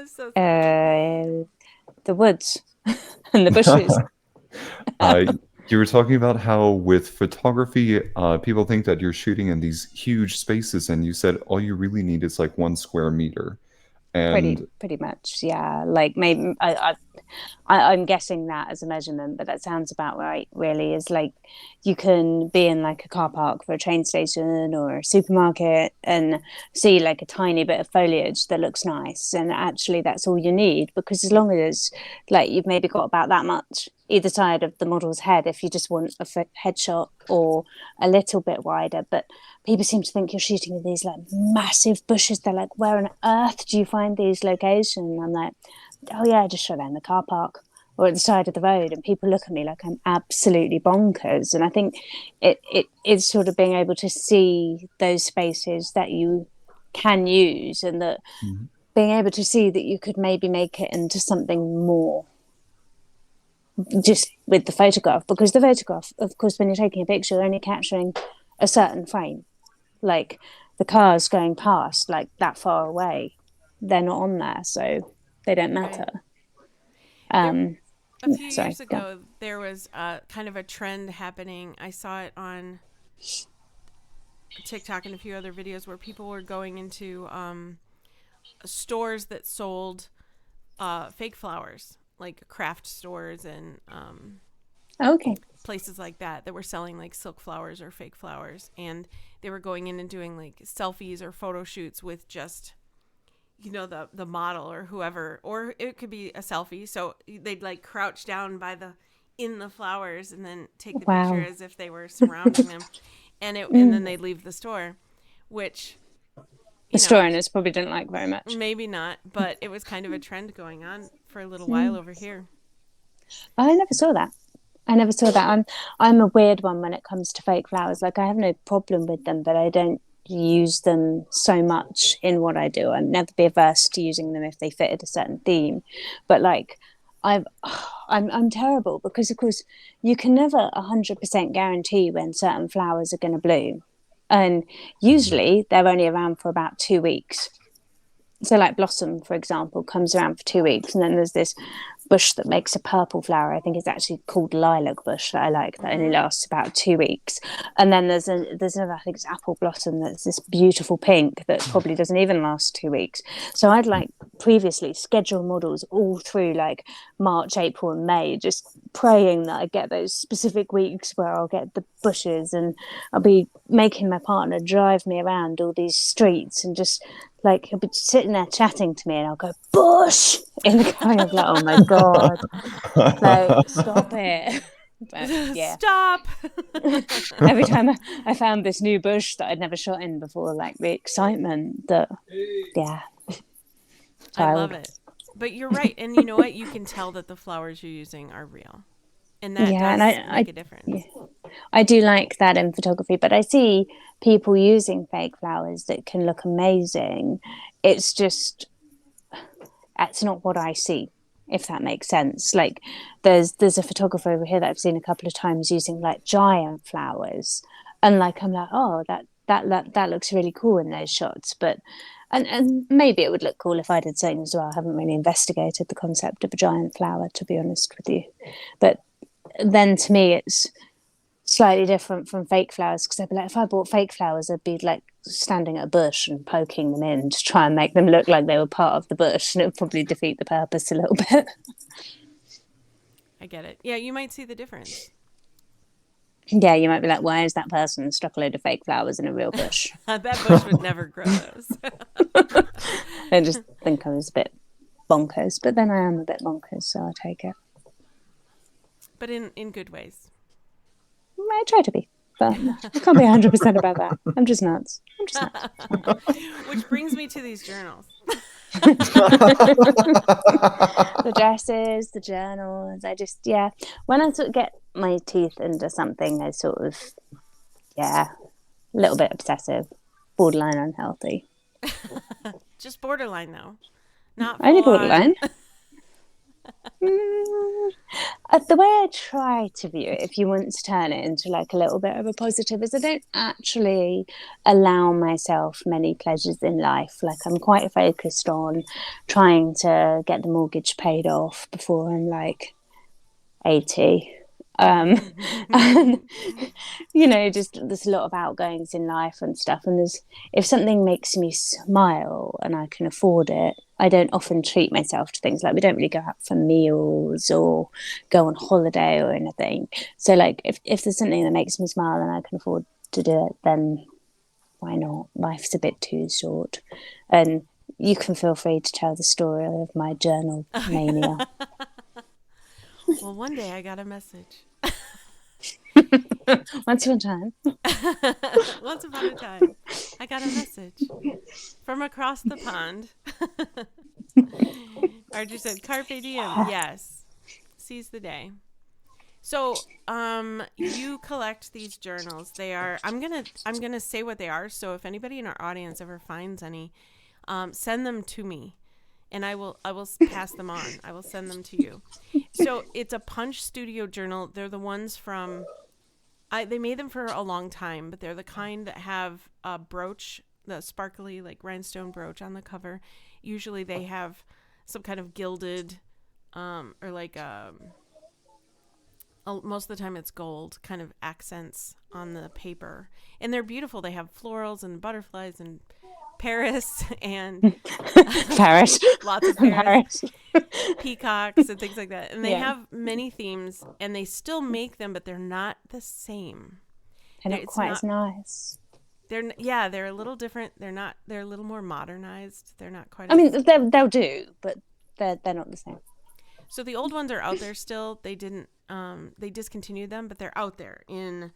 So sad. The woods and the bushes. Uh, you were talking about how with photography, people think that you're shooting in these huge spaces, and you said all you really need is like 1 square meter. And Pretty much, yeah. Like maybe I'm guessing that as a measurement, but that sounds about right, really. Is like you can be in like a car park for a train station or a supermarket and see like a tiny bit of foliage that looks nice. And actually, that's all you need because as long as like you've maybe got about that much either side of the model's head, if you just want a headshot or a little bit wider. But people seem to think you're shooting in these like massive bushes. They're like, where on earth do you find these locations? And I'm like, oh yeah, I just shot that in the car park or at the side of the road, and people look at me like I'm absolutely bonkers. And I think it is sort of being able to see those spaces that you can use, and that Mhm. being able to see that you could maybe make it into something more just with the photograph, because the photograph, of course, when you're taking a picture, you're only capturing a certain frame, like the cars going past like that far away, they're not on there, so they don't Right. matter. There, um a few Sorry, years go. ago, there was kind of a trend happening. I saw it on TikTok and a few other videos where people were going into stores that sold fake flowers, like craft stores and Okay. places like that were selling like silk flowers or fake flowers, and they were going in and doing like selfies or photo shoots with just the model or whoever, or it could be a selfie, so they'd like crouch down by the in the flowers and then take the picture Wow. as if they were surrounding them, and then Mm. they'd leave the store, which The you know store owners probably didn't like very much. maybe not, but it was kind of a trend going on for a little while Mm. over here. I never saw that. I'm a weird one when it comes to fake flowers. Like I have no problem with them, but I don't use them so much in what I do. I'd never be averse to using them if they fitted a certain theme. But like I've I'm terrible because of course you can never 100% guarantee when certain flowers are going to bloom. And Mhm. usually they're only around for about 2 weeks. So like blossom, for example, comes around for 2 weeks, and then there's this bush that makes a purple flower. I think it's actually called lilac bush that I like, that only Mm-hmm. lasts about 2 weeks. And then there's another, I think it's apple blossom, that's this beautiful pink that probably doesn't even last 2 weeks. So I'd like previously schedule models all through like March, April, and May, just praying that I get those specific weeks where I'll get the bushes, and I'll be making my partner drive me around all these streets and just like he'll be sitting there chatting to me and I'll go bush in the car. I'm like, oh my god, like stop it. But yeah, Stop. every time I found this new bush that I'd never shot in before, like the excitement that, yeah, I love child. it. But you're right. And you know what? You can tell that the flowers you're using are real. And that Yeah, and does I make a difference. yeah, I do like that in photography, but I see people using fake flowers that can look amazing. It's just that's not what I see, if that makes sense. Like there's a photographer over here that I've seen a couple of times using like giant flowers, and like I'm like, oh, that looks really cool in those shots. But and maybe it would look cool if I did something as well. I haven't really investigated the concept of a giant flower, to be honest with you. But then to me, it's slightly different from fake flowers, because I'd be like, if I bought fake flowers, I'd be like standing at a bush and poking them in to try and make them look like they were part of the bush, and it would probably defeat the purpose a little bit. I get it. Yeah, you might see the difference. Yeah, you might be like, why is that person stuck a load of fake flowers in a real bush? That bush would never grow those. I just think I was a bit bonkers, but then I am a bit bonkers, so I'll take it. But in good ways. I try to be, but I can't be 100% about that. I'm just nuts. I'm just nuts. Which brings me to these journals. The dresses, the journals. I just, yeah. When I sort of get my teeth into something, I sort of, yeah, a little bit obsessive, borderline unhealthy. Just borderline, though. Not Only full on. borderline. Mm, The way I try to view it, if you want to turn it into like a little bit of a positive, is I don't actually allow myself many pleasures in life. Like I'm quite focused on trying to get the mortgage paid off before I'm like 80. And just there's a lot of outgoings in life and stuff, and there's if something makes me smile and I can afford it, I don't often treat myself to things. Like we don't really go out for meals or go on holiday or anything. So like if there's something that makes me smile and I can afford to do it, then why not? Life's a bit too short. And you can feel free to tell the story of my journal mania. Well, one day I got a message. Once upon a time. Once upon a time, I got a message from across the pond. Archie said, "Carpe diem." Yes, seize the day. So, you collect these journals. They are. I'm gonna say what they are. So, if anybody in our audience ever finds any, send them to me, and I will pass them on. I will send them to you. So, it's a Punch Studio journal. They're the ones from. They made them for a long time, but they're the kind that have a brooch, the sparkly like rhinestone brooch on the cover. Usually they have some kind of gilded, or like most of the time it's gold kind of accents on the paper, and they're beautiful. They have florals and butterflies and Paris and Paris. Lots of Paris. Peacocks and things like that. And they have many themes, and they still make them, but they're not the same. They're not quite as nice. They're a little different. They're a little more modernized. They're not quite. I mean, they'll do, but they're not the same. So the old ones are out there still. They didn't. They discontinued them, but they're out there in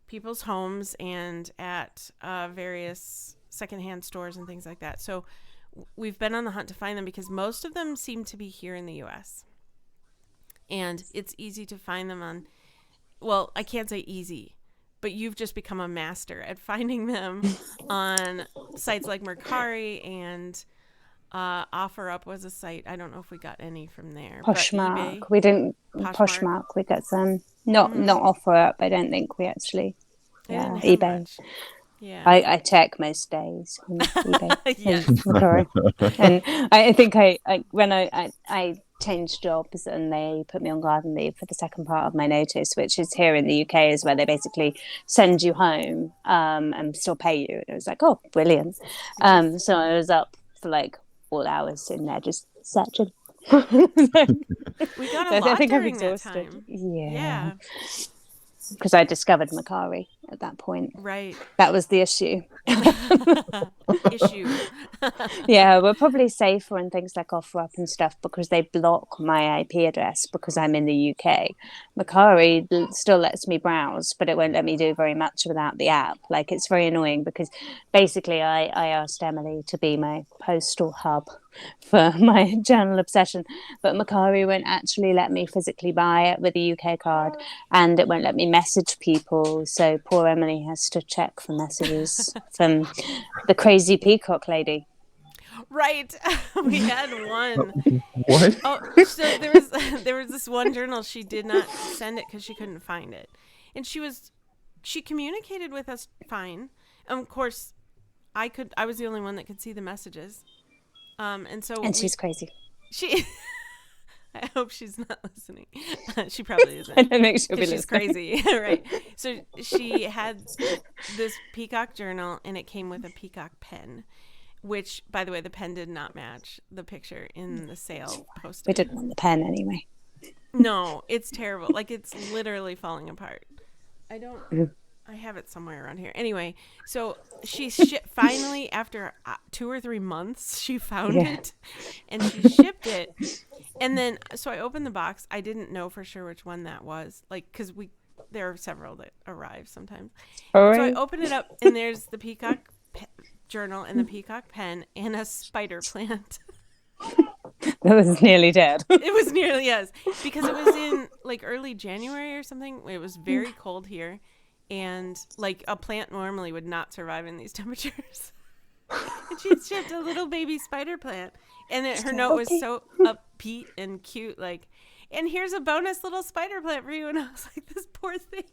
people's homes and at various secondhand stores and things like that. So we've been on the hunt to find them because most of them seem to be here in the U.S. And it's easy to find them on, well, I can't say easy, but you've just become a master at finding them on sites like Mercari, and OfferUp was a site. I don't know if we got any from there. Poshmark. We didn't. Poshmark. We got some. Not OfferUp. I don't think we actually. Yeah, eBay. Much. Yeah, I check most days on eBay. Yes. And I think when I changed jobs and they put me on garden leave for the second part of my notice, which is here in the UK, is where they basically send you home and still pay you. And it was like, oh, brilliant. So I was up for like all hours in there just searching. We got a lot during that time. Yeah. Because I discovered Mercari at that point. Right. That was the issue. Yeah, we're probably safer on things like OfferUp and stuff because they block my IP address because I'm in the UK. Mercari still lets me browse, but it won't let me do very much without the app. Like, it's very annoying because basically I asked Emily to be my postal hub for my journal obsession, but Mercari won't actually let me physically buy it with a UK card, and it won't let me message people. So poor Emily has to check for messages from the crazy peacock lady. Right. We had one. What? Oh, so there was this one journal. She did not send it because she couldn't find it, and she communicated with us fine. And of course, I was the only one that could see the messages. And she's crazy. I hope she's not listening. She probably isn't. I don't think she'll be listening. She's crazy. Right. So she had this peacock journal, and it came with a peacock pen, which, by the way, the pen did not match the picture in the sale posted. We didn't want the pen anyway. No, it's terrible. Like, it's literally falling apart. I have it somewhere around here. Anyway, so she finally, after 2 or 3 months, she found it, and she shipped it. And then, so I opened the box. I didn't know for sure which one that was, like, because there are several that arrive sometimes. Right. So I opened it up, and there's the peacock journal and the peacock pen and a spider plant. That was nearly dead. It was nearly, yes, because it was in like early January or something. It was very cold here. And like a plant normally would not survive in these temperatures. And she shipped a little baby spider plant. And her note was so upbeat and cute. Like, and here's a bonus little spider plant for you. And I was like, this poor thing.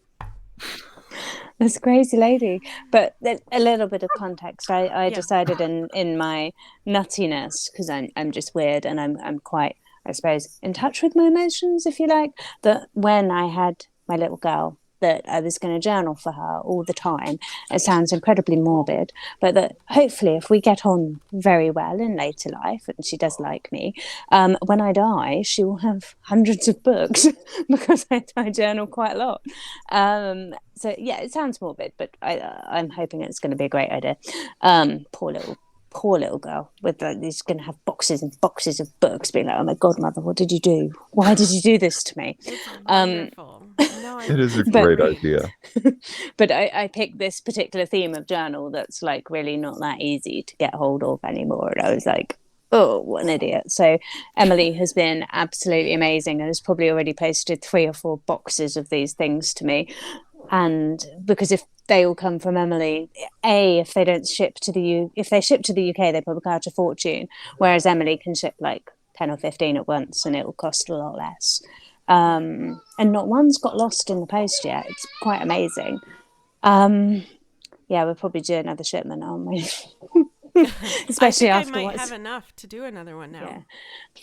This crazy lady. But a little bit of context. I decided in my nuttiness, because I'm just weird and I'm quite, I suppose, in touch with my emotions, if you like, that when I had my little girl, that I was going to journal for her all the time. It sounds incredibly morbid, but that hopefully if we get on very well in later life, and she does like me, when I die, she will have hundreds of books because I journal quite a lot. So yeah, it sounds morbid, but I'm hoping it's going to be a great idea. Poor little girl with he's going to have boxes and boxes of books being like, oh my god, mother, what did you do? Why did you do this to me? It's wonderful. No, It is a great idea. But I picked this particular theme of journal that's like really not that easy to get hold of anymore, and I was like, oh, what an idiot. So Emily has been absolutely amazing and has probably already posted 3 or 4 boxes of these things to me. And because if they all come from Emily, if they don't ship to if they ship to the UK, they probably charge a fortune, whereas Emily can ship like 10 or 15 at once and it will cost a lot less. And not one's got lost in the post yet. It's quite amazing. Yeah, we'll probably do another shipment, aren't we? Especially I after think I might have enough to do another one now. Yeah.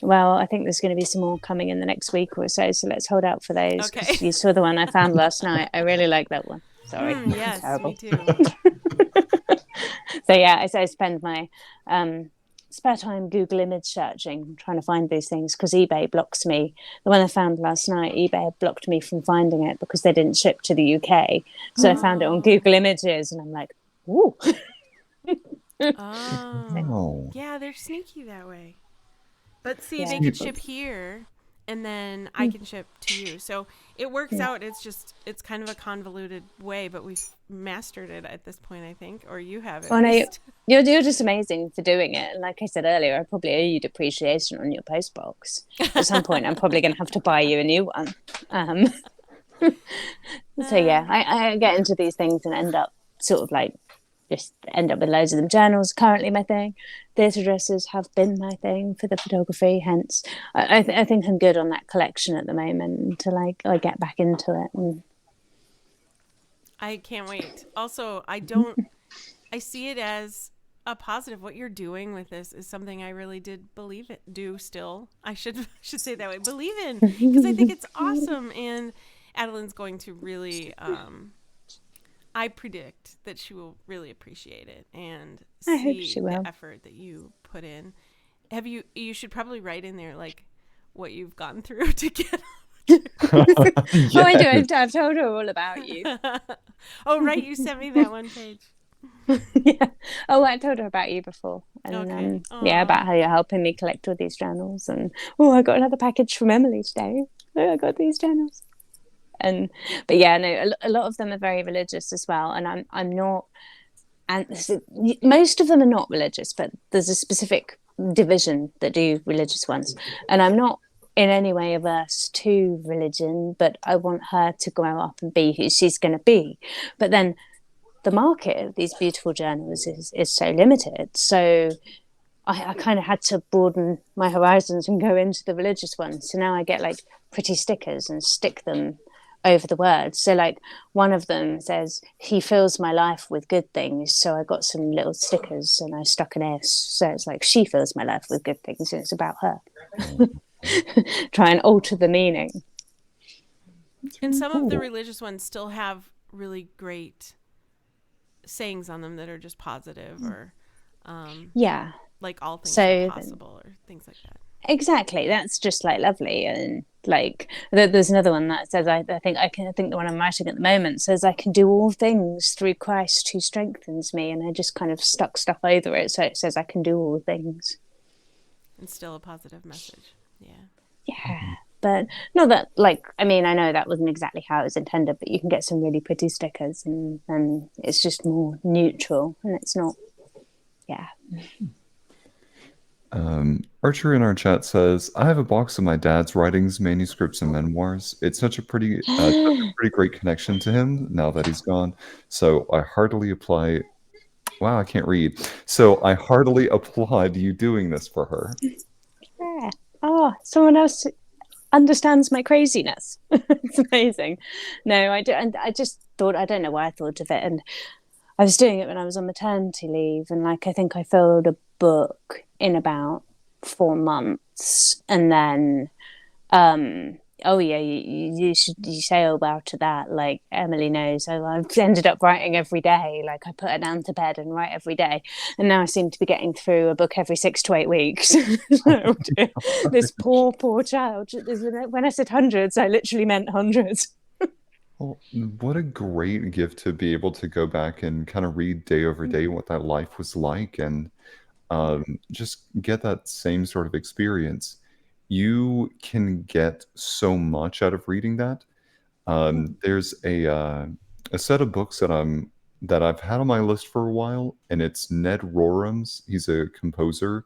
Well, I think there's going to be some more coming in the next week or so let's hold out for those. Okay. You saw the one I found last night. I really like that one. Sorry. Yes, Terrible. me too. So yeah, I spend my spare time Google image searching, trying to find these things, because eBay blocks me. The one I found last night, eBay blocked me from finding it because they didn't ship to the UK. So I found it on Google Images and I'm like, ooh. Oh. Yeah, they're sneaky that way. But see, Yeah. they could ship here, and then I can ship to you. So it works out. It's kind of a convoluted way, but we've mastered it at this point, I think. Or you have it. Well, no, you're just amazing for doing it. And like I said earlier, I probably owe you depreciation on your post box. At some point, I'm probably going to have to buy you a new one. So yeah, I get into these things and end up sort of like just end up with loads of them. Journals currently my thing. Theatre dresses have been my thing for the photography. Hence, I think I'm good on that collection at the moment until I get back into it. And I can't wait. Also, I see it as a positive. What you're doing with this is something I really did do still. I should say it that way. Believe in, because I think it's awesome. And Adeline's going to really, I predict that she will really appreciate it and see the effort that you put in. You should probably write in there like what you've gone through to get Yes. Oh, I do. I've told her all about you. Oh, right. You sent me that one page. Yeah. Oh, I told her about you before. And okay. Yeah, about how you're helping me collect all these journals. And I got another package from Emily today. I got these journals. But yeah, no, a lot of them are very religious as well, and I'm not. And most of them are not religious, but there's a specific division that do religious ones, and I'm not in any way averse to religion, but I want her to grow up and be who she's going to be. But then the market of these beautiful journals is so limited, so I kind of had to broaden my horizons and go into the religious ones. So now I get like pretty stickers and stick them over the words. So like one of them says, he fills my life with good things. So I got some little stickers and I stuck an S. So it's like, she fills my life with good things and it's about her. Try and alter the meaning. And some of the religious ones still have really great sayings on them that are just positive or like all things are possible or things like that. Exactly, that's just like lovely. And like there's another one that says I think the one I'm writing at the moment says I can do all things through Christ who strengthens me, and I just kind of stuck stuff over it so it says I can do all things. And still a positive message. Yeah, but not that, like, I mean, I know that wasn't exactly how it was intended, but you can get some really pretty stickers and it's just more neutral and it's not Archer in our chat says, I have a box of my dad's writings, manuscripts, and memoirs. It's such a pretty great connection to him now that he's gone. So I heartily apply. Wow, I can't read. So I heartily applaud you doing this for her. Yeah. Oh, someone else. understands my craziness. It's amazing. No, I do, and I just thought, I don't know why I thought of it, and I was doing it when I was on maternity leave, and like I think I filled a book in about 4 months, and then oh yeah, you should you say oh wow to that. Like Emily knows, I've ended up writing every day. Like I put her down to bed and write every day, and now I seem to be getting through a book every 6 to 8 weeks. Oh dear. This poor child. When I said hundreds, I literally meant hundreds. Well, what a great gift to be able to go back and kind of read day over day what that life was like, and just get that same sort of experience. You can get so much out of reading that. There's a set of books that I've had on my list for a while, and it's Ned Rorem's. He's a composer.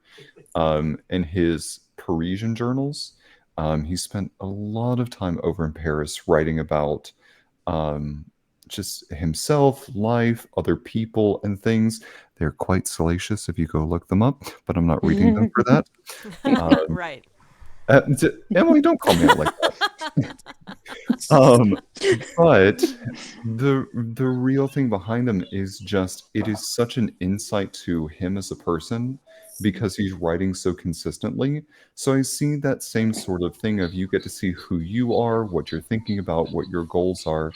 In his Parisian journals, he spent a lot of time over in Paris writing about just himself, life, other people, and things. They're quite salacious if you go look them up, but I'm not reading them for that. Right. Emily, don't call me out like that. But the real thing behind them is just it is such an insight to him as a person because he's writing so consistently. So I see that same sort of thing of you get to see who you are, what you're thinking about, what your goals are,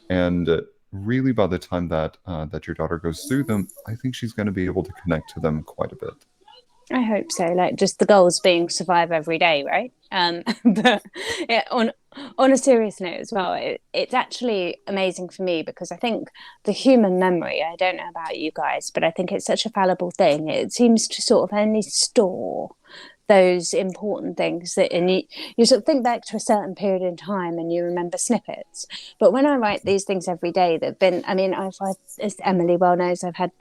and really by the time that that your daughter goes through them, I think she's going to be able to connect to them quite a bit. I hope so. Like just the goals being survive every day, right? But yeah, on a serious note as well, it's actually amazing for me because I think the human memory. I don't know about you guys, but I think it's such a fallible thing. It seems to sort of only store those important things that, and you sort of think back to a certain period in time and you remember snippets. But when I write these things every day, that've been, I mean, I've as Emily well knows, I've had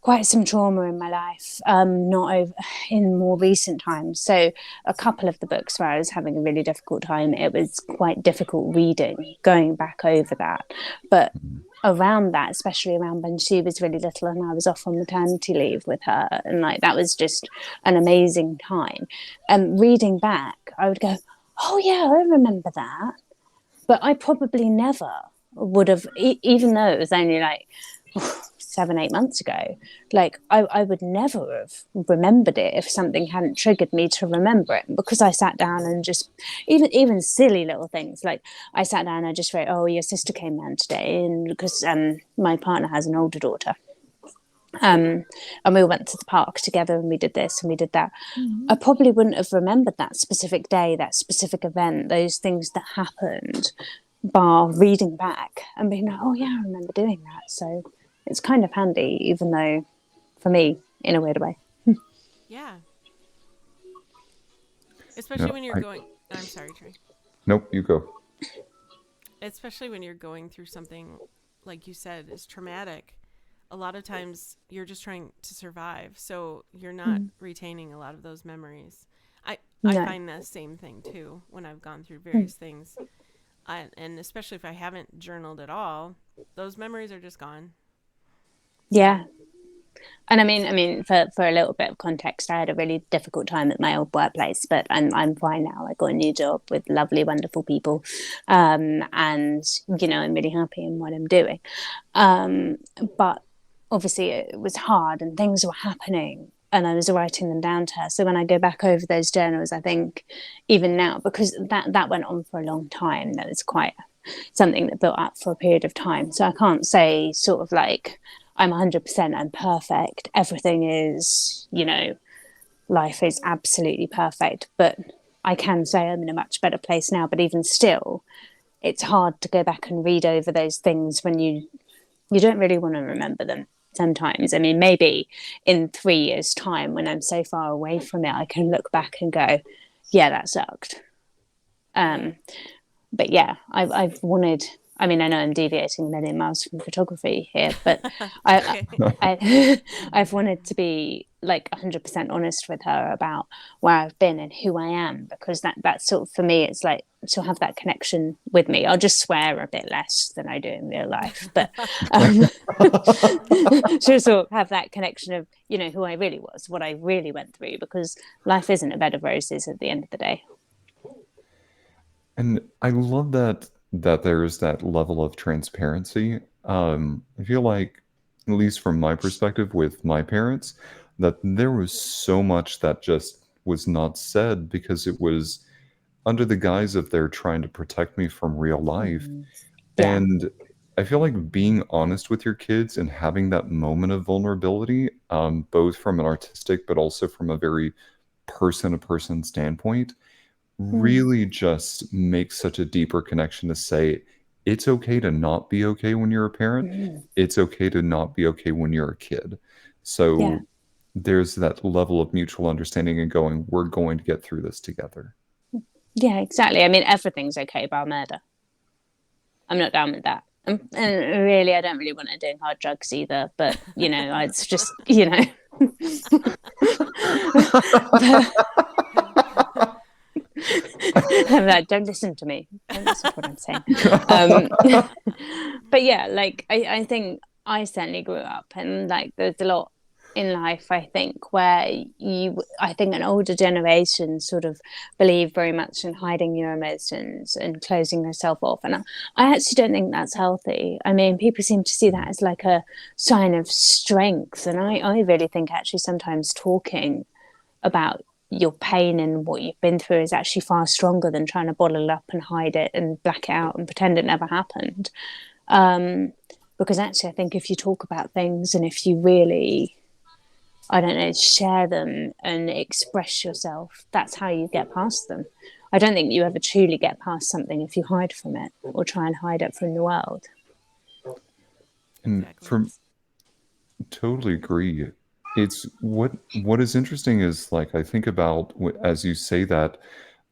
quite some trauma in my life, not over in more recent times. So a couple of the books where I was having a really difficult time, it was quite difficult reading, going back over that. But around that, especially around when she was really little and I was off on maternity leave with her, and like that was just an amazing time. And reading back, I would go, oh yeah, I remember that. But I probably never would have, even though it was only like 7-8 months ago, like I would never have remembered it if something hadn't triggered me to remember it, because I sat down and just even silly little things, like I sat down and I just wrote, oh, your sister came round today, and because my partner has an older daughter, and we went to the park together and we did this and we did that. I probably wouldn't have remembered that specific day, that specific event, those things that happened, bar reading back and being like, oh yeah, I remember doing that. So it's kind of handy, even though for me, in a weird way. Yeah. Especially when you're going... I'm sorry, Trey. Nope, you go. Especially when you're going through something, like you said, is traumatic. A lot of times you're just trying to survive. So you're not retaining a lot of those memories. I find the same thing, too, when I've gone through various things. And especially if I haven't journaled at all, those memories are just gone. Yeah. And I mean, for a little bit of context, I had a really difficult time at my old workplace, but I'm fine now. I got a new job with lovely, wonderful people, and I'm really happy in what I'm doing. But obviously, it was hard, and things were happening, and I was writing them down to her. So when I go back over those journals, I think even now, because that went on for a long time, that was quite something that built up for a period of time. So I can't say sort of like I'm 100%, I'm perfect. Everything is, life is absolutely perfect. But I can say I'm in a much better place now. But even still, it's hard to go back and read over those things when you don't really want to remember them sometimes. I mean, maybe in 3 years' time, when I'm so far away from it, I can look back and go, yeah, that sucked. But yeah, I've wanted... I mean, I know I'm deviating a million miles from photography here, but I've wanted to be like 100% honest with her about where I've been and who I am, because that's sort of, for me, it's like she'll have that connection with me. I'll just swear a bit less than I do in real life, but she'll sort of have that connection of, who I really was, what I really went through, because life isn't a bed of roses at the end of the day. And I love that there's that level of transparency. I feel like, at least from my perspective with my parents, that there was so much that just was not said because it was under the guise of they're trying to protect me from real life. Mm. Yeah. And I feel like being honest with your kids and having that moment of vulnerability, both from an artistic but also from a very person to person standpoint, Mm. really just makes such a deeper connection to say it's okay to not be okay when you're a parent. Mm. It's okay to not be okay when you're a kid. Yeah. So there's that level of mutual understanding and going, we're going to get through this together. Yeah, exactly. I mean, everything's okay bar murder. I'm not down with that. And really, I don't really want to do hard drugs either. But it's just but, I'm like, don't listen to me. Don't listen to what I'm saying. But yeah, like I think I certainly grew up, and like there's a lot in life I think where I think an older generation sort of believe very much in hiding your emotions and closing yourself off, and I actually don't think that's healthy. I mean, people seem to see that as like a sign of strength, and I really think actually sometimes talking about your pain and what you've been through is actually far stronger than trying to bottle it up and hide it and black it out and pretend it never happened. Because actually, I think if you talk about things and if you really, I don't know, share them and express yourself, that's how you get past them. I don't think you ever truly get past something if you hide from it or try and hide it from the world. And Exactly. from totally agree. It's what is interesting is like I think about as you say that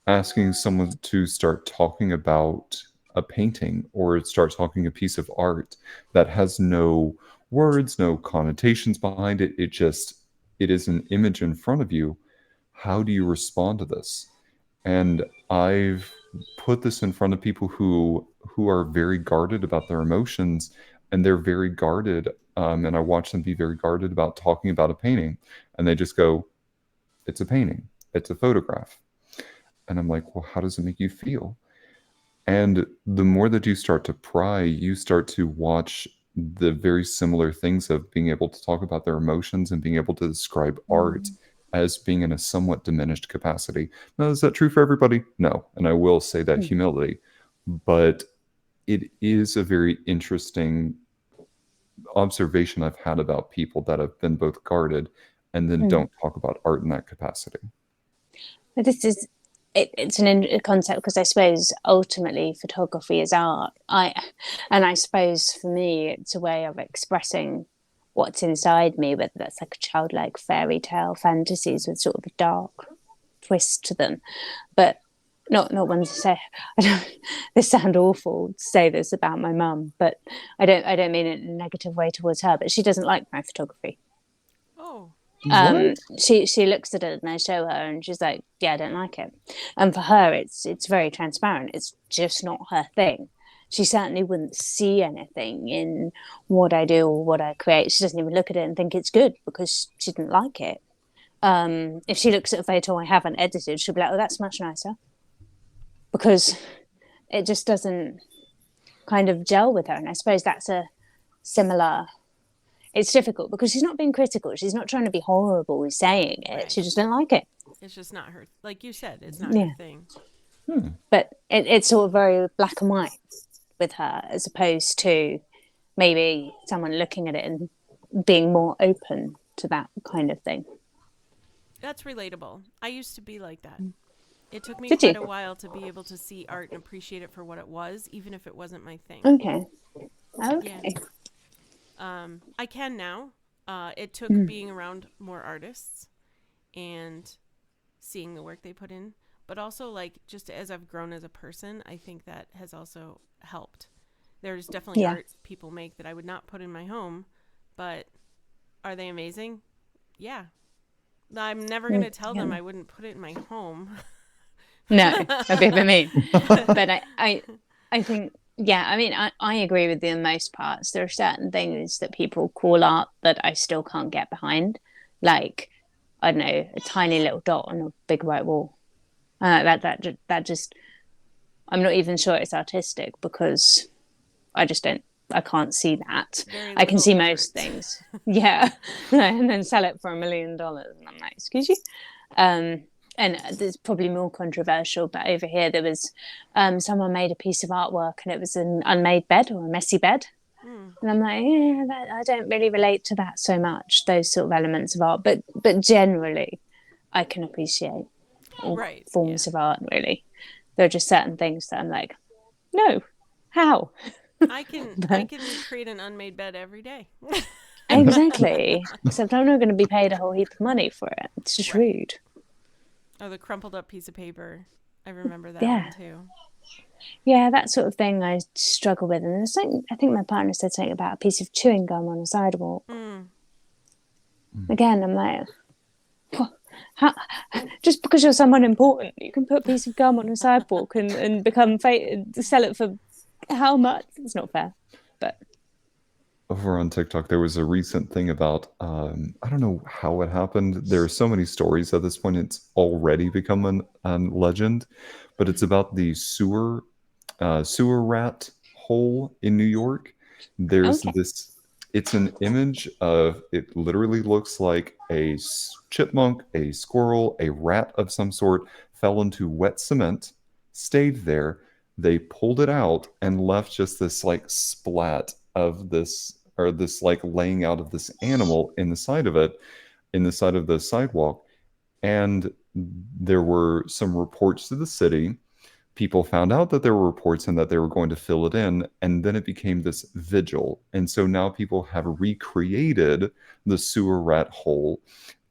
asking someone to start talking about a painting or start talking a piece of art that has no words, no connotations behind it. It is an image in front of you. How do you respond to this? And I've put this in front of people who are very guarded about their emotions, and they're very guarded. And I watch them be very guarded about talking about a painting, and they just go, "It's a painting. It's a photograph." And I'm like, "Well, how does it make you feel?" And the more that you start to pry, you start to watch the very similar things of being able to talk about their emotions and being able to describe art Mm. as being in a somewhat diminished capacity. Now, is that true for everybody? No. And I will say that Mm. humility, but it is a very interesting observation I've had about people that have been both guarded and then Mm. don't talk about art in that capacity. But this is it's a concept because I suppose ultimately photography is art. I suppose for me it's a way of expressing what's inside me, whether that's like a childlike fairy tale fantasies with sort of a dark twist to them, but not one to say. I don't. This sound awful to say this about my mum, but I don't mean it in a negative way towards her. But she doesn't like my photography. Oh, What? She looks at it and I show her and she's like, yeah, I don't like it. And for her it's very transparent. It's just not her thing. She certainly wouldn't see anything in what I do or what I create. She doesn't even look at it and think it's good because she didn't like it. If she looks at a photo I haven't edited, she'll be like, oh, that's much nicer, because it just doesn't kind of gel with her. And I suppose that's a similar, it's difficult because she's not being critical. She's not trying to be horrible with saying it. right. She just didn't like it. It's just not her. Like you said, it's not her Yeah. thing. But it's sort of very black and white with her, as opposed to maybe someone looking at it and being more open to that kind of thing. That's relatable. I used to be like that. It took me Did you? quite a while to be able to see art and appreciate it for what it was, even if it wasn't my thing. Okay. Yeah. Okay. I can now. It took Mm. being around more artists and seeing the work they put in, but also like just as I've grown as a person, I think that has also helped. There's definitely Yeah. art people make that I would not put in my home, but are they amazing? Yeah. I'm never going to tell them Yeah. I wouldn't put it in my home. No, a bit of a mean. But I think, yeah, I mean, I agree with you in most parts. There are certain things that people call art that I still can't get behind. Like, I don't know, a tiny little dot on a big white wall. That just I'm not even sure it's artistic because I can't see that. Very I can little see effort. most things. Yeah. And then sell it for $1 million. And I'm like, excuse you? And it's probably more controversial, but over here there was someone made a piece of artwork and it was an unmade bed or a messy bed. And I'm like, I don't really relate to that so much, those sort of elements of art. But generally, I can appreciate all Right. forms of art, really. There are just certain things that I'm like, no, how? I can create an unmade bed every day. Exactly. Except I'm not going to be paid a whole heap of money for it. It's just rude. Oh, the crumpled up piece of paper. I remember that Yeah. one too. Yeah, that sort of thing I struggle with. And there's something, I think my partner said something about a piece of chewing gum on a sidewalk. Again, I'm like, how, just because you're someone important, you can put a piece of gum on a sidewalk and sell it for how much? It's not fair. But Over on TikTok, there was a recent thing about I don't know how it happened. There are so many stories at this point; it's already become a legend. But it's about the sewer rat hole in New York. There's okay. this. It's an image of it. Literally looks like a chipmunk, a squirrel, a rat of some sort fell into wet cement, stayed there. They pulled it out and left just this like splat of this or this like laying out of this animal in the side of it, in the side of the sidewalk. And there were some reports to the city. People found out that there were reports and that they were going to fill it in, and then it became this vigil. And so now people have recreated the sewer rat hole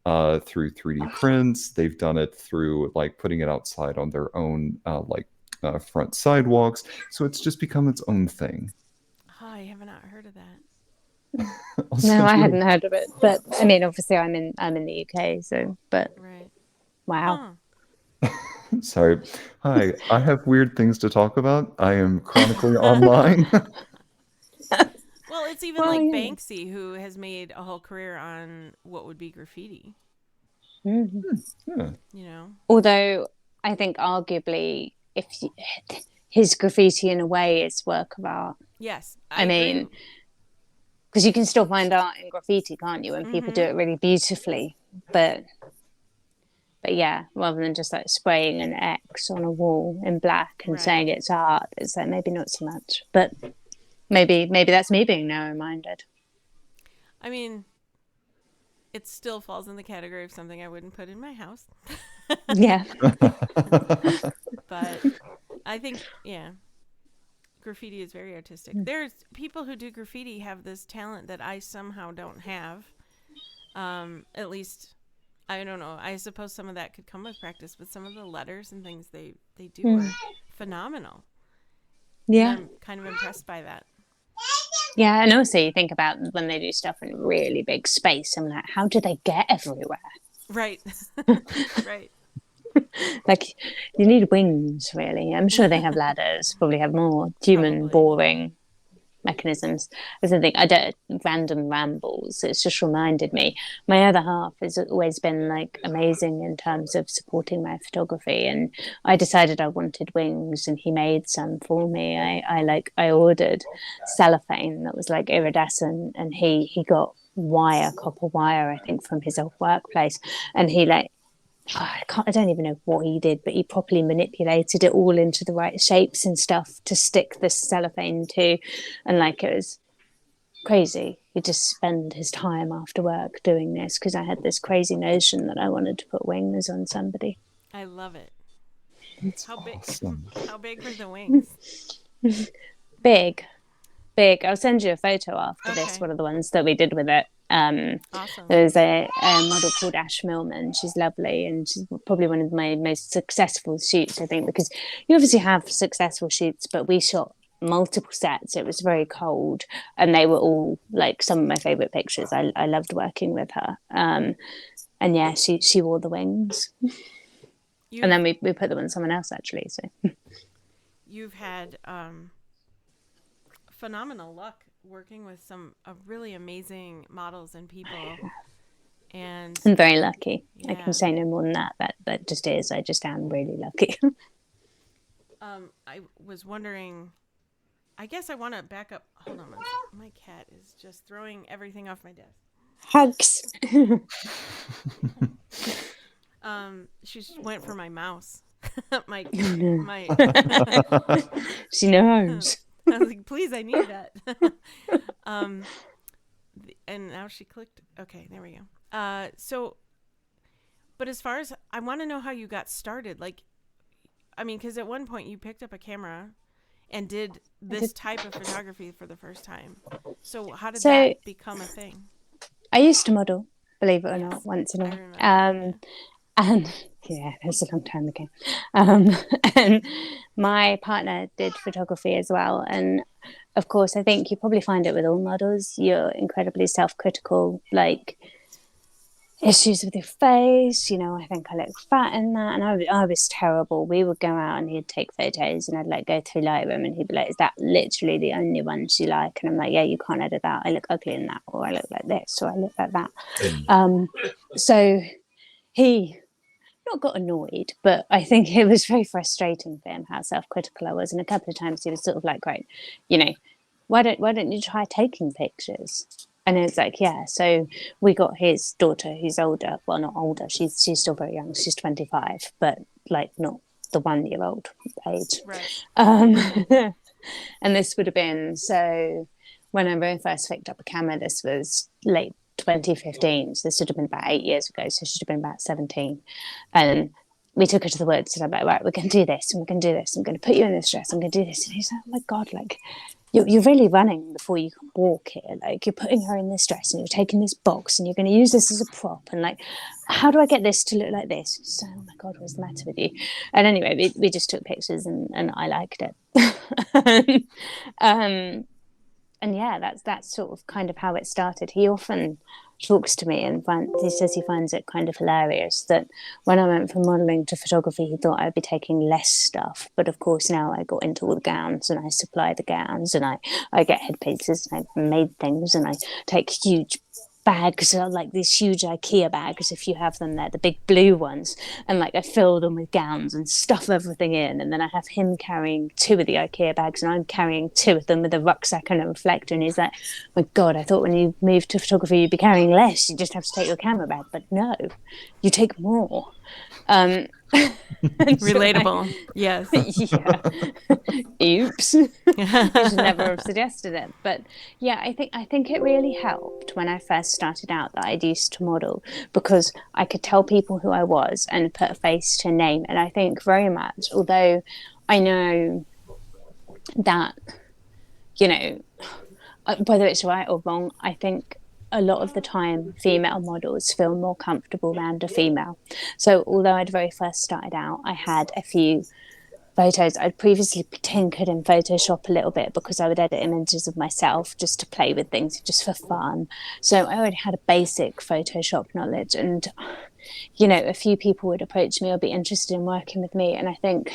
through 3D prints. They've done it through like putting it outside on their own front sidewalks. So it's just become its own thing. Oh, I have not heard of that. No, I hadn't heard of it. But I mean, obviously, I'm in the UK, so. But Right. wow. Huh. Sorry. Hi, I have weird things to talk about. I am chronically online. Well, it's even Well, like yeah. Banksy, who has made a whole career on what would be graffiti. Mhm. Yeah. You know. Although I think arguably, his graffiti in a way is work of art. Yes, I agree. mean, because you can still find art in graffiti, can't you? And people do it really beautifully. But yeah, rather than just like spraying an X on a wall in black and Right. saying it's art, it's like maybe not so much. But maybe that's me being narrow-minded. I mean, it still falls in the category of something I wouldn't put in my house. Yeah. But I think, yeah, graffiti is very artistic. There's people who do graffiti have this talent that I somehow don't have. At least, I don't know. I suppose some of that could come with practice, but some of the letters and things they do are phenomenal. Yeah. And I'm kind of impressed by that. Yeah, and also you think about when they do stuff in really big space, I'm like, how do they get everywhere? Right. Right. Like, you need wings, really. I'm sure they have ladders, probably have more human boring mechanisms. I think I don't random rambles. It's just reminded me. My other half has always been like amazing in terms of supporting my photography, and I decided I wanted wings, and he made some for me. I ordered cellophane that was like iridescent, and he got copper wire, I think, from his old workplace, and he like. I don't even know what he did, but he properly manipulated it all into the right shapes and stuff to stick this cellophane to. And like, it was crazy. He'd just spend his time after work doing this because I had this crazy notion that I wanted to put wings on somebody. I love it. That's How big? awesome. How big were the wings? Big. I'll send you a photo after this. One of the ones that we did with it. Awesome. There's a model called Ash Millman. She's lovely, and she's probably one of my most successful shoots, I think, because you obviously have successful shoots, but we shot multiple sets. It was very cold, and they were all like some of my favorite pictures. I loved working with her. And yeah, she wore the wings, and then we put them on someone else actually. So you've had phenomenal luck working with some really amazing models and people, and I'm very lucky. Yeah. I can say no more than that. That just is. I just am really lucky. I was wondering. I guess I want to back up. Hold on, my cat is just throwing everything off my desk. Hugs. She went for my mouse. my She knows. I was like, please, I need that. And now she clicked. Okay, there we go. So, but as far as I want to know how you got started, like, I mean, because at one point you picked up a camera and did this type of photography for the first time. So how did that become a thing? I used to model, believe it or not, once in a while. And yeah, it was a long time ago. And my partner did photography as well. And of course, I think you probably find it with all models. You're incredibly self-critical, like issues with your face. You know, I think I look fat in that. And I was terrible. We would go out and he'd take photos and I'd like go through Lightroom and he'd be like, is that literally the only ones you like? And I'm like, yeah, you can't edit that. I look ugly in that, or I look like this, or I look like that. So he not got annoyed, but I think it was very frustrating for him how self-critical I was. And a couple of times he was sort of like, right, you know, why don't you try taking pictures? And it was like, yeah. So we got his daughter, who's older. Well, not older. She's still very young. She's 25, but like not the 1-year-old age. Right. And this would have been, so when I very first picked up a camera, this was late 2015. So this would have been about 8 years ago. So she'd have been about 17. And we took her to the woods and I'm like, right, we're going to do this and we're going to do this. I'm going to put you in this dress. I'm going to do this. And he's like, oh my God, like you're really running before you can walk here. Like you're putting her in this dress and you're taking this box and you're going to use this as a prop. And like, how do I get this to look like this? So, oh my God, what's the matter with you? And anyway, we just took pictures and I liked it. And yeah, that's sort of kind of how it started. He often talks to me and he says he finds it kind of hilarious that when I went from modelling to photography, he thought I'd be taking less stuff. But of course, now I got into all the gowns and I supply the gowns and I get headpieces and I made things and I take huge bags, like these huge IKEA bags, if you have them, they're the big blue ones, and like I fill them with gowns and stuff everything in, and then I have him carrying 2 of the IKEA bags and I'm carrying 2 of them with a rucksack and a reflector, and he's like, my God, I thought when you moved to photography you'd be carrying less, you just have to take your camera bag, but no, you take more. Relatable. Yes. Yeah. Oops. You should never have suggested it. But yeah, I think it really helped when I first started out that I used to model, because I could tell people who I was and put a face to a name. And I think very much, although I know that, you know, whether it's right or wrong, I think a lot of the time female models feel more comfortable around a female. So although I'd very first started out, I had a few photos. I'd previously tinkered in Photoshop a little bit because I would edit images of myself just to play with things, just for fun. So I already had a basic Photoshop knowledge, and you know, a few people would approach me or be interested in working with me, and I think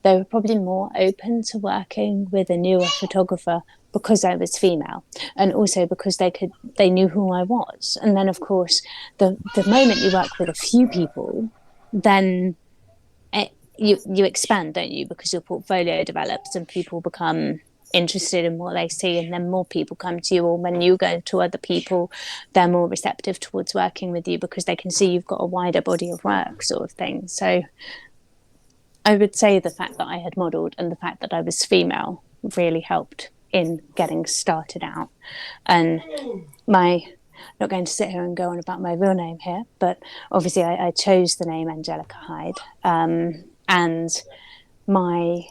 they were probably more open to working with a newer photographer because I was female, and also because they knew who I was. And then of course the moment you work with a few people, then you expand, don't you, because your portfolio develops and people become interested in what they see, and then more people come to you, or when you go to other people they're more receptive towards working with you because they can see you've got a wider body of work, sort of thing. So I would say the fact that I had modelled and the fact that I was female really helped in getting started out. And I'm not going to sit here and go on about my real name here, but obviously I chose the name Anjelica Hyde, and my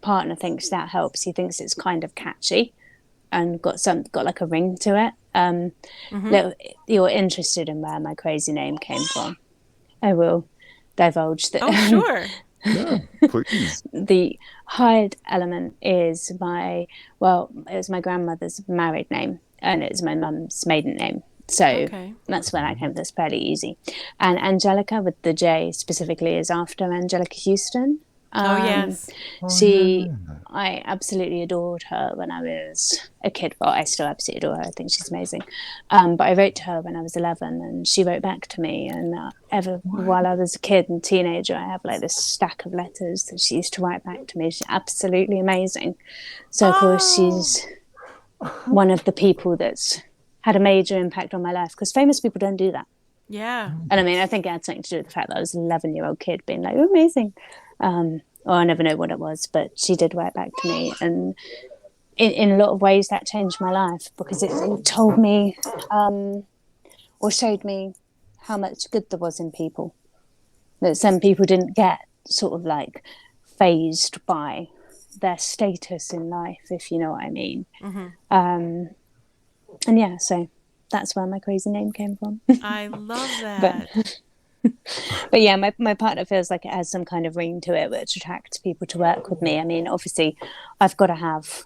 partner thinks that helps. He thinks it's kind of catchy and got like a ring to it. You're interested in where my crazy name came from? I will divulge that. Oh, sure. Yeah, please. The Hyde element is it was my grandmother's married name, and it's my mum's maiden name. So that's when I came. That's fairly easy. And Anjelica with the J specifically is after Anjelica Houston, Oh, yes. Oh She, yeah. I absolutely adored her when I was a kid. Well, I still absolutely adore her. I think she's amazing. But I wrote to her when I was 11, and she wrote back to me. And while I was a kid and teenager, I have like this stack of letters that she used to write back to me. She's absolutely amazing. So of course Oh, she's one of the people that's had a major impact on my life, because famous people don't do that. yeah. And I mean, I think it had something to do with the fact that I was an 11-year-old kid being like, oh, amazing. Or I never know what it was, but she did write back to me. And in a lot of ways, that changed my life, because it told me or showed me how much good there was in people. That some people didn't get sort of like phased by their status in life, if you know what I mean. And yeah, so that's where my crazy name came from. I love but that. but yeah, my partner feels like it has some kind of ring to it which attracts people to work with me. I mean, obviously, I've got to have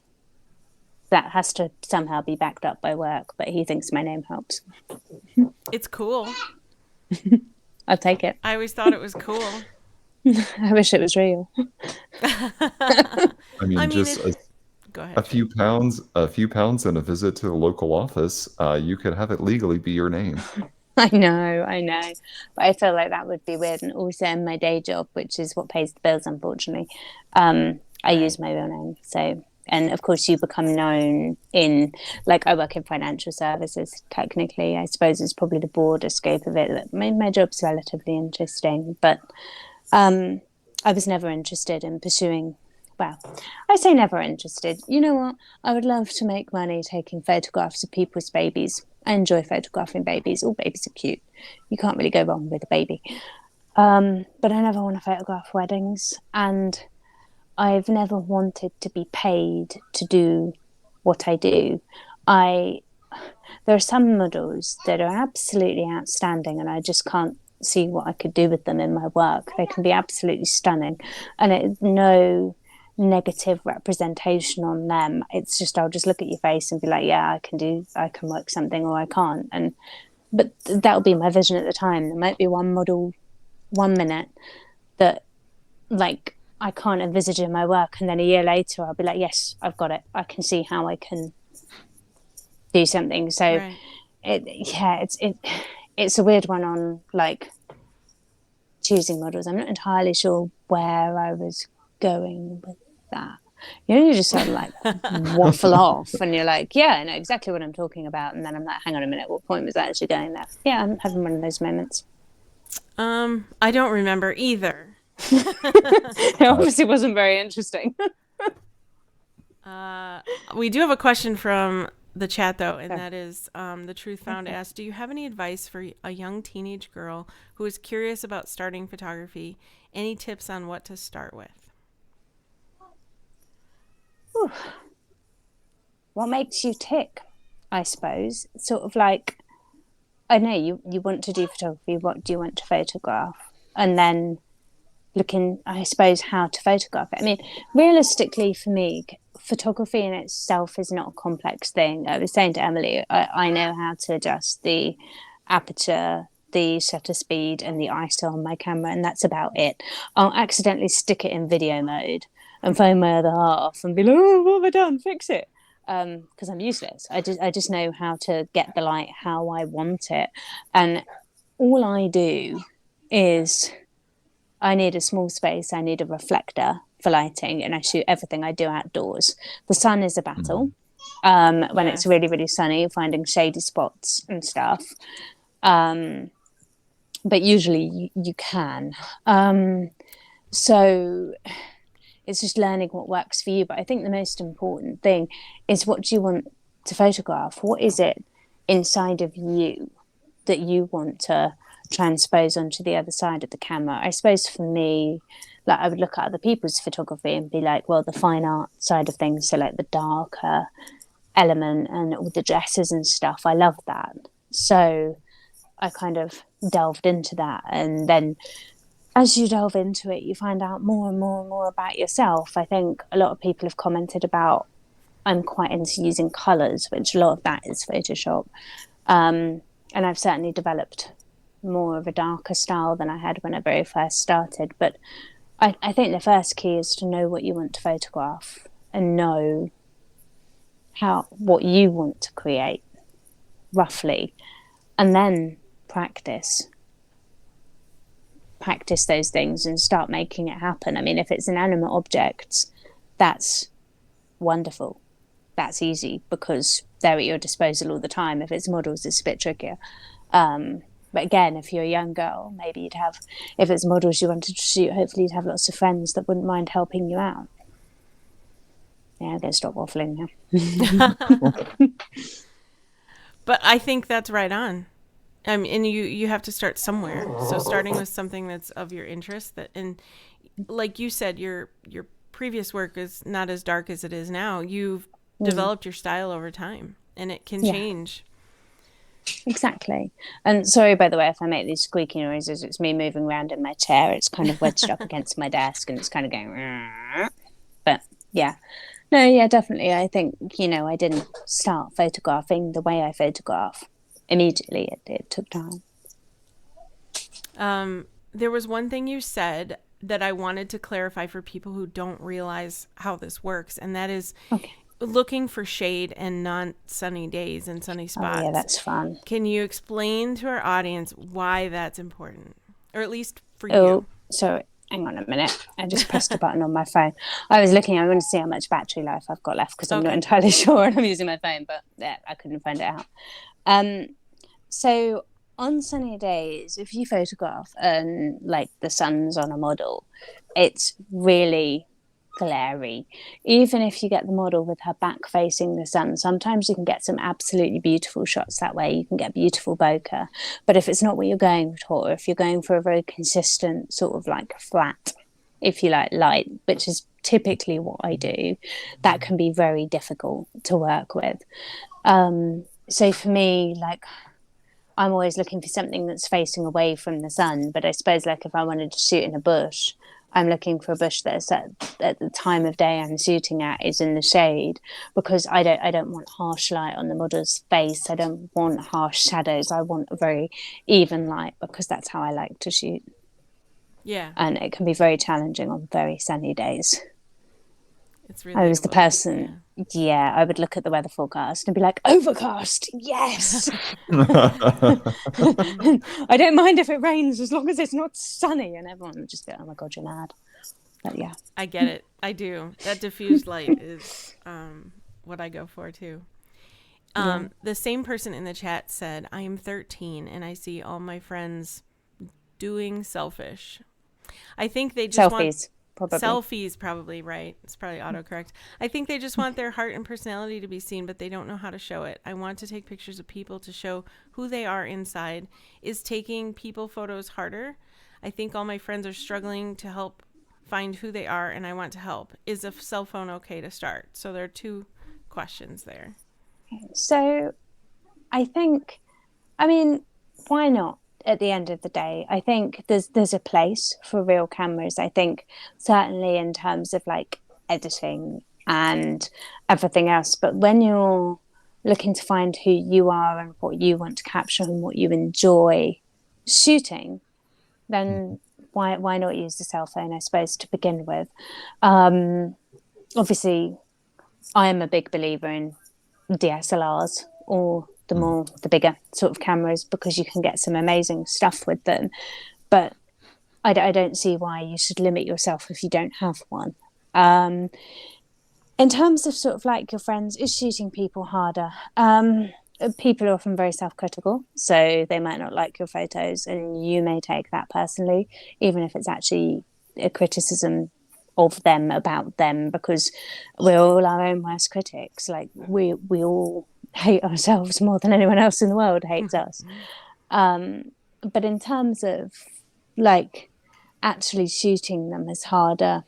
that, has to somehow be backed up by work, but he thinks my name helps. It's cool. I'll take it. I always thought it was cool. I wish it was real. I I mean, mean, just it. Go a ahead. few pounds, and a visit to the local office. You could have it legally be your name. I know. But I feel like that would be weird. And also in my day job, which is what pays the bills, unfortunately, I use Right. my real name. So, and of course, you become known in, like, I work in financial services, technically. I suppose it's probably the broader scope of it. My job's relatively interesting, but I was never interested in pursuing. Well, I say never interested. You know what? I would love to make money taking photographs of people's babies. I enjoy photographing babies. All babies are cute. You can't really go wrong with a baby. But I never want to photograph weddings, and I've never wanted to be paid to do what I do. I There are some models that are absolutely outstanding, and I just can't see what I could do with them in my work. They can be absolutely stunning, and it's no negative representation on them. It's just, I'll just look at your face and be like, yeah, I can work something, or I can't. And but that'll be my vision at the time. There might be one model 1 minute that, like, I can't envisage in my work, and then a year later I'll be like, yes, I've got it. I can see how I can do something. So Right. it's a weird one on, like, choosing models. I'm not entirely sure where I was going with that. You know, you just sort of like waffle off, and you're like, yeah, I know exactly what I'm talking about. And then I'm like, hang on a minute, what point was I actually going there? Yeah, I'm having one of those moments. I don't remember either. It obviously wasn't very interesting. We do have a question from the chat, though, and Oh. that is the Truth Found asked, do you have any advice for a young teenage girl who is curious about starting photography? Any tips on what to start with? What makes you tick, I suppose? Sort of like, I know you want to do photography. What do you want to photograph? And then looking, I suppose, how to photograph it. I mean, realistically, for me, photography in itself is not a complex thing. I was saying to Emily, I know how to adjust the aperture, the shutter speed, and the ISO on my camera, and that's about it. I'll accidentally stick it in video mode and phone my other half and be like, oh, what have I done? Fix it. Because I'm useless. I just know how to get the light how I want it. And all I do is, I need a small space, I need a reflector for lighting, and I shoot everything I do outdoors. The sun is a battle. When it's Yes. really, really sunny, finding shady spots and stuff. But usually you can. So it's just learning what works for you. But I think the most important thing is, what do you want to photograph? What is it inside of you that you want to transpose onto the other side of the camera? I suppose for me, like, I would look at other people's photography and be like, well, the fine art side of things, so like the darker element and all the dresses and stuff, I love that. So I kind of delved into that, and then as you delve into it, you find out more and more and more about yourself. I think a lot of people have commented about, I'm quite into using colours, which a lot of that is Photoshop. And I've certainly developed more of a darker style than I had when I very first started. But I think the first key is to know what you want to photograph and know what you want to create roughly, and then practice those things and start making it happen. I mean, if it's inanimate objects, that's wonderful. That's easy because they're at your disposal all the time. If it's models, it's a bit trickier. But again, if you're a young girl, maybe you'd have, if it's models you wanted to shoot, hopefully you'd have lots of friends that wouldn't mind helping you out. Yeah, I'm going to stop waffling now. But I think that's right on. And you have to start somewhere. So starting with something that's of your interest, and like you said, your previous work is not as dark as it is now. You've developed your style over time, and it can change. Exactly. And sorry, by the way, if I make these squeaky noises, it's me moving around in my chair. It's kind of wedged up against my desk, and it's kind of going. But yeah, no, yeah, definitely. I think I didn't start photographing the way I photograph immediately. It took time. There was one thing you said that I wanted to clarify for people who don't realize how this works, and that is looking for shade and non-sunny days and sunny spots. Oh, yeah, that's fun. Can you explain to our audience why that's important, or at least for you? So hang on a minute. I just pressed a button on my phone. I was looking. I want to see how much battery life I've got left because I'm not entirely sure, and I'm using my phone, but I couldn't find it out. So on sunny days, if you photograph and like the sun's on a model, it's really glary. Even if you get the model with her back facing the sun, sometimes you can get some absolutely beautiful shots that way. You can get beautiful bokeh. But if it's not what you're going for, if you're going for a very consistent sort of like flat, if you like, light, which is typically what I do, that can be very difficult to work with. So for me, like, I'm always looking for something that's facing away from the sun. But I suppose, like, if I wanted to shoot in a bush, I'm looking for a bush that's at the time of day I'm shooting at is in the shade, because I don't want harsh light on the model's face. I don't want harsh shadows. I want a very even light, because that's how I like to shoot. Yeah. And it can be very challenging on very sunny days. It's relatable. I was the person, I would look at the weather forecast and be like, overcast, yes. I don't mind if it rains as long as it's not sunny. And everyone would just be, oh my God, you're mad. But yeah. I get it. I do. That diffused light is what I go for too. The same person in the chat said, I am 13 and I see all my friends doing selfish. I think they just want... Selfies, probably, right? It's probably autocorrect. I think they just want their heart and personality to be seen, but they don't know how to show it. I want to take pictures of people to show who they are inside. Is taking people photos harder? I think all my friends are struggling to help find who they are, and I want to help. Is a cell phone okay to start? So there are two questions there. So I think, why not? At the end of the day, I think there's a place for real cameras. I think certainly in terms of like editing and everything else, but when you're looking to find who you are and what you want to capture and what you enjoy shooting, then why not use the cell phone, I suppose, to begin with. Obviously I am a big believer in DSLRs, or the bigger sort of cameras, because you can get some amazing stuff with them. But I don't see why you should limit yourself if you don't have one. In terms of sort of like your friends, is shooting people harder? People are often very self-critical, so they might not like your photos, and you may take that personally, even if it's actually a criticism of them, about them, because we're all our own worst critics. Like we all hate ourselves more than anyone else in the world hates us. But in terms of like actually shooting them is harder.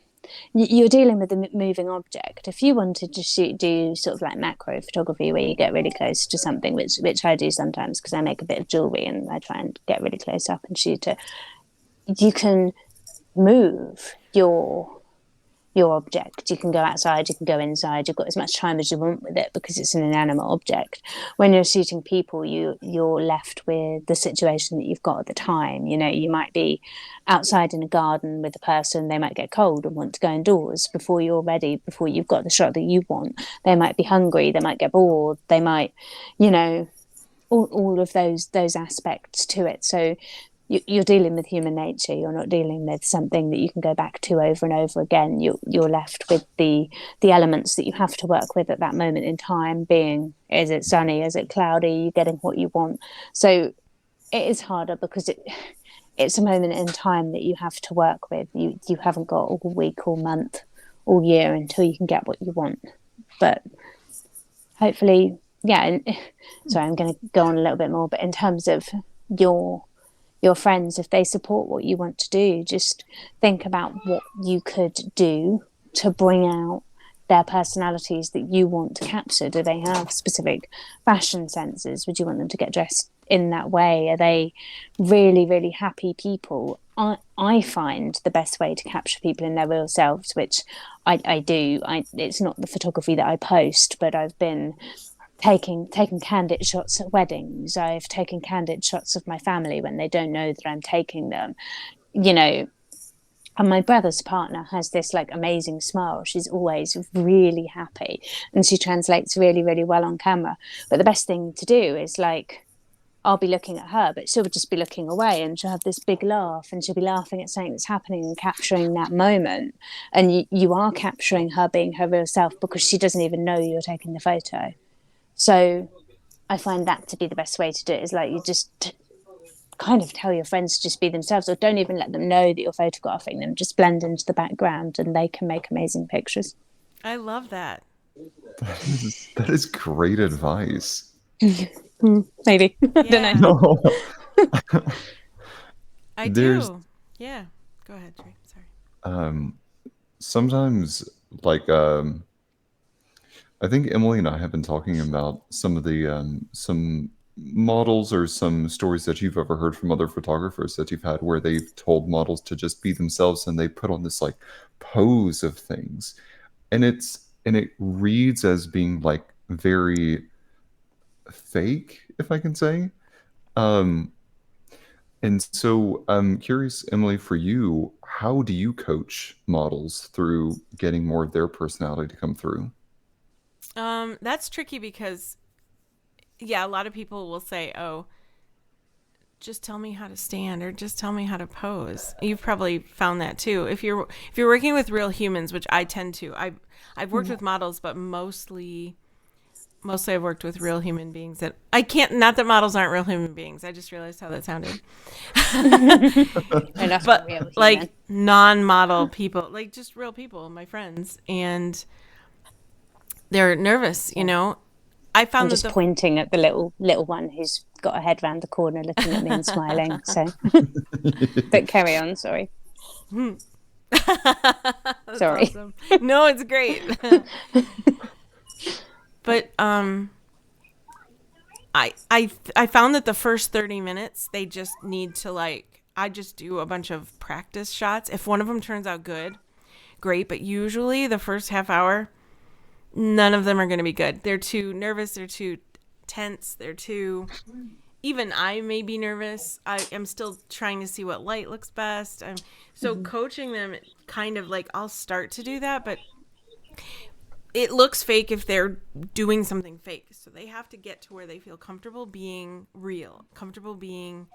You're dealing with a moving object. If you wanted to do sort of like macro photography, where you get really close to something, which I do sometimes because I make a bit of jewelry and I try and get really close up and shoot it, you can move your your object. You can go outside, you can go inside, you've got as much time as you want with it because it's an inanimate object. When you're shooting people, you're left with the situation that you've got at the time. You know, you might be outside in a garden with a person, they might get cold and want to go indoors before you're ready, before you've got the shot that you want. They might be hungry, they might get bored, they might, you know, all of those aspects to it. So you're dealing with human nature. You're not dealing with something that you can go back to over and over again. You're left with the elements that you have to work with at that moment in time, being, is it sunny, is it cloudy, you're getting what you want. So it is harder because it's a moment in time that you have to work with. You haven't got all week, all month, all year until you can get what you want. But hopefully, yeah. And sorry, I'm going to go on a little bit more, but in terms of your friends, if they support what you want to do, just think about what you could do to bring out their personalities that you want to capture. Do they have specific fashion senses? Would you want them to get dressed in that way? Are they really, really happy people? I find the best way to capture people in their real selves, which I do. It's not the photography that I post, but I've been taking candid shots at weddings. I've taken candid shots of my family when they don't know that I'm taking them, you know. And my brother's partner has this like amazing smile. She's always really happy and she translates really, really well on camera. But the best thing to do is, like, I'll be looking at her, but she'll just be looking away and she'll have this big laugh and she'll be laughing at something that's happening and capturing that moment. And you are capturing her being her real self because she doesn't even know you're taking the photo. So I find that to be the best way to do it, is like you just kind of tell your friends to just be themselves, or don't even let them know that you're photographing them. Just blend into the background and they can make amazing pictures. I love that. That is great advice. Maybe. I don't know. No. I There's- do. Yeah. Go ahead, Trey. Sorry. Sometimes, like, I think Emily and I have been talking about some of the some models or some stories that you've ever heard from other photographers that you've had where they've told models to just be themselves and they put on this like pose of things, and it reads as being like very fake, if I can say. Um, and so I'm curious, Emily, for you, how do you coach models through getting more of their personality to come through? That's tricky because, yeah, a lot of people will say, "Oh, just tell me how to stand or just tell me how to pose." You've probably found that too. If you're working with real humans, which I tend to. I've worked with models, but mostly I've worked with real human beings. That I can't. Not that models aren't real human beings. I just realized how that sounded. But like non-model people, like just real people, my friends, and they're nervous. You know, I found I'm just pointing at the little one who's got her head round the corner looking at me and smiling. So, but carry on. Sorry. Sorry. Awesome. No, it's great. But I found that the first 30 minutes they just need to, like, I just do a bunch of practice shots. If one of them turns out good, great. But usually the first half hour, none of them are going to be good. They're too nervous. They're too tense. They're too... Even I may be nervous. I am still trying to see what light looks best. Coaching them, kind of like, I'll start to do that, but it looks fake if they're doing something fake. So they have to get to where they feel comfortable being real, comfortable being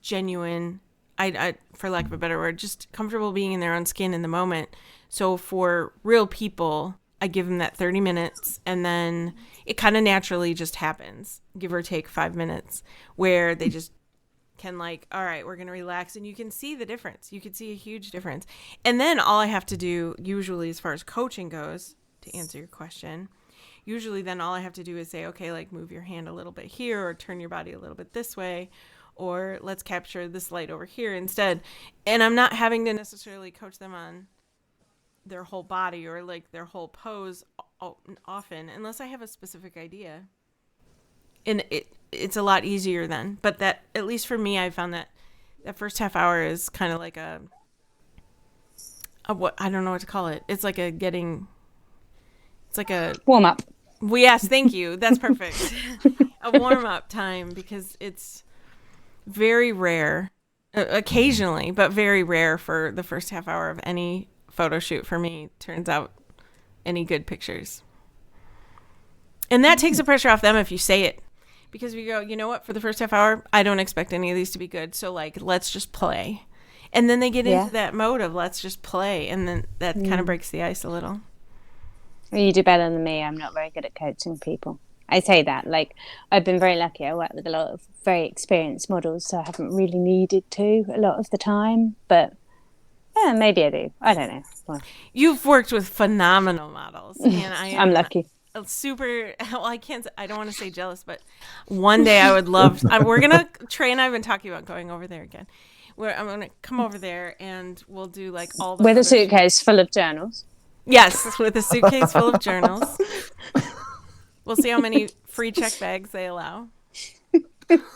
genuine. I for lack of a better word, just comfortable being in their own skin in the moment. So for real people, I give them that 30 minutes and then it kind of naturally just happens, give or take 5 minutes, where they just can, like, all right, we're going to relax. And you can see the difference. You can see a huge difference. And then all I have to do, usually as far as coaching goes, to answer your question, usually then all I have to do is say, okay, like, move your hand a little bit here or turn your body a little bit this way, or let's capture this light over here instead. And I'm not having to necessarily coach them on their whole body or like their whole pose often, unless I have a specific idea. And it's a lot easier then. But that, at least for me, I found that that first half hour is kind of like a what, I don't know what to call it. It's like a Warm up. well, yes, thank you. That's perfect. A warm up time, because it's very rare, occasionally, but very rare for the first half hour of any photo shoot for me turns out any good pictures. And that takes the pressure off them if you say it, because we go, you know what, for the first half hour, I don't expect any of these to be good. So like, let's just play. And then they get into that mode of let's just play. And then that kind of breaks the ice a little. You do better than me. I'm not very good at coaching people. I say that, like, I've been very lucky. I work with a lot of very experienced models, so I haven't really needed to a lot of the time. But yeah, maybe I do. I don't know. Well, You've worked with phenomenal models, and I'm lucky. Super. Well, I don't want to say jealous, but one day I would love. Trey and I have been talking about going over there again. I'm gonna come over there, and we'll do like all the with a photo suitcase full of journals. Yes, with a suitcase full of journals. We'll see how many free check bags they allow.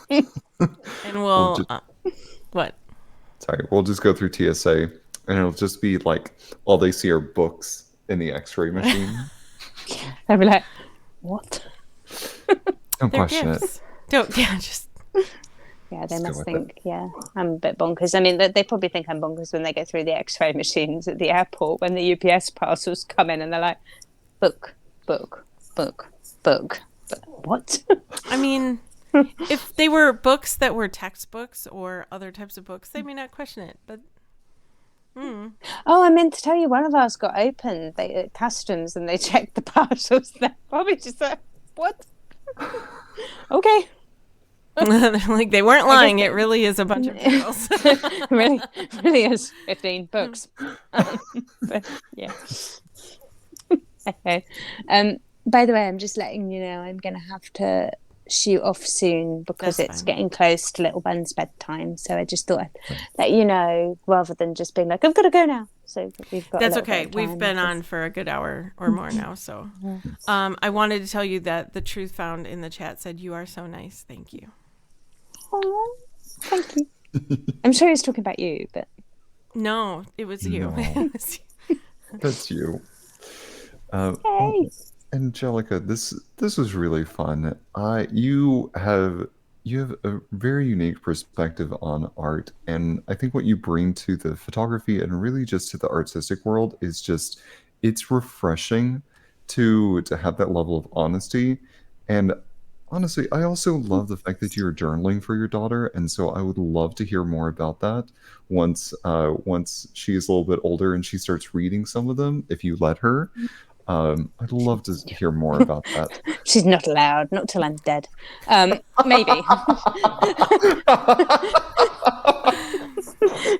And we'll... what? Sorry, we'll just go through TSA, and it'll just be like, all they see are books in the x-ray machine. They'll be like, what? Don't They're question gifts. it. Yeah, they Let's go must with think, I'm a bit bonkers. I mean, they probably think I'm bonkers when they go through the x-ray machines at the airport when the UPS parcels come in and they're like, book. What? I mean, if they were books that were textbooks or other types of books, they may not question it, but... Oh, I meant to tell you, one of ours got opened at customs and they checked the parcels. They're probably just like, what? Okay. Like, they weren't lying. It really is a bunch of journals. really is 15 books. But, yeah. Okay. By the way, I'm just letting you know I'm going to have to shoot off soon because That's it's fine. getting close to little Ben's bedtime. So I just thought I'd let you know rather than just being like, I've got to go now. So we've got. That's a little okay. bit of We've time been because- on for a good hour or more now. So I wanted to tell you that the truth found in the chat said, "You are so nice. Thank you." Aw, thank you. I'm sure he's talking about you, but No, it was you. No. It was you. That's you. hey. Anjelica, this was really fun. You have a very unique perspective on art, and I think what you bring to the photography and really just to the artistic world is just it's refreshing to have that level of honesty. And honestly, I also love the fact that you're journaling for your daughter, and so I would love to hear more about that once she's a little bit older and she starts reading some of them, if you let her. I'd love to hear more about that. She's not allowed, not till I'm dead. Maybe.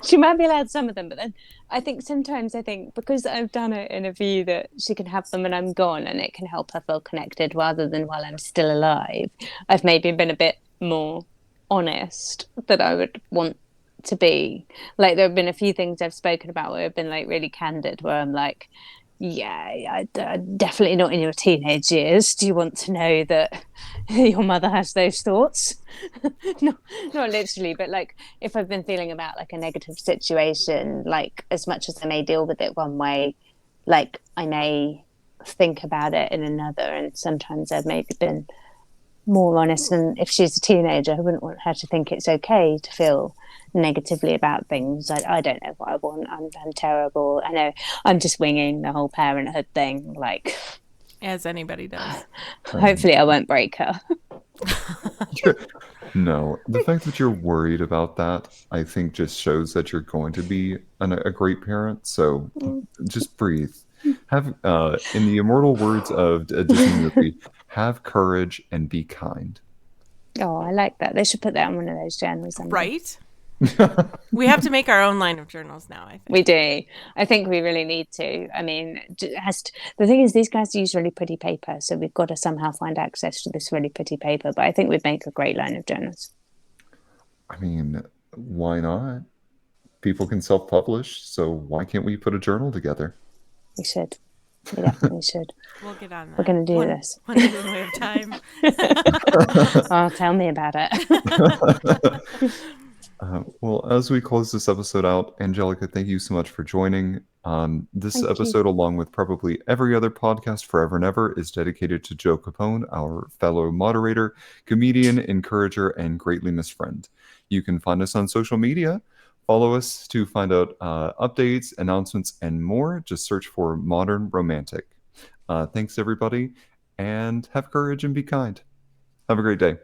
She might be allowed some of them, but then I think sometimes because I've done it in a view that she can have them when I'm gone and it can help her feel connected rather than while I'm still alive, I've maybe been a bit more honest that I would want to be. Like, there have been a few things I've spoken about where I've been like really candid, where I'm like, yeah, definitely not in your teenage years. Do you want to know that your mother has those thoughts? Not literally, but like if I've been feeling about like a negative situation, like as much as I may deal with it one way, like I may think about it in another. And sometimes I've maybe been more honest. And if she's a teenager, I wouldn't want her to think it's okay to feel negatively about things. I don't know what I want. I'm terrible. I know I'm just winging the whole parenthood thing, like As anybody does. hopefully I won't break her. No, the fact that you're worried about that, I think, just shows that you're going to be a great parent. So just breathe. Have, in the immortal words of a Disney movie, have courage and be kind. Oh, I like that. They should put that on one of those journals. Right? We have to make our own line of journals now, I think. We do. I think we really need to. I mean, the thing is, these guys use really pretty paper, so we've got to somehow find access to this really pretty paper. But I think we'd make a great line of journals. I mean, why not? People can self-publish, so why can't we put a journal together? We should. We definitely should. We'll get on that. We're going to do this. One day when we have time. Oh, tell me about it. Well, Well, as we close this episode out, Angelica, thank you so much for joining. This Thank you. episode, along with probably every other podcast forever and ever, is dedicated to Joe Capone, our fellow moderator, comedian, encourager, and greatly missed friend. You can find us on social media. Follow us to find out updates, announcements, and more. Just search for Modern Romantic. Thanks, everybody, and have courage and be kind. Have a great day.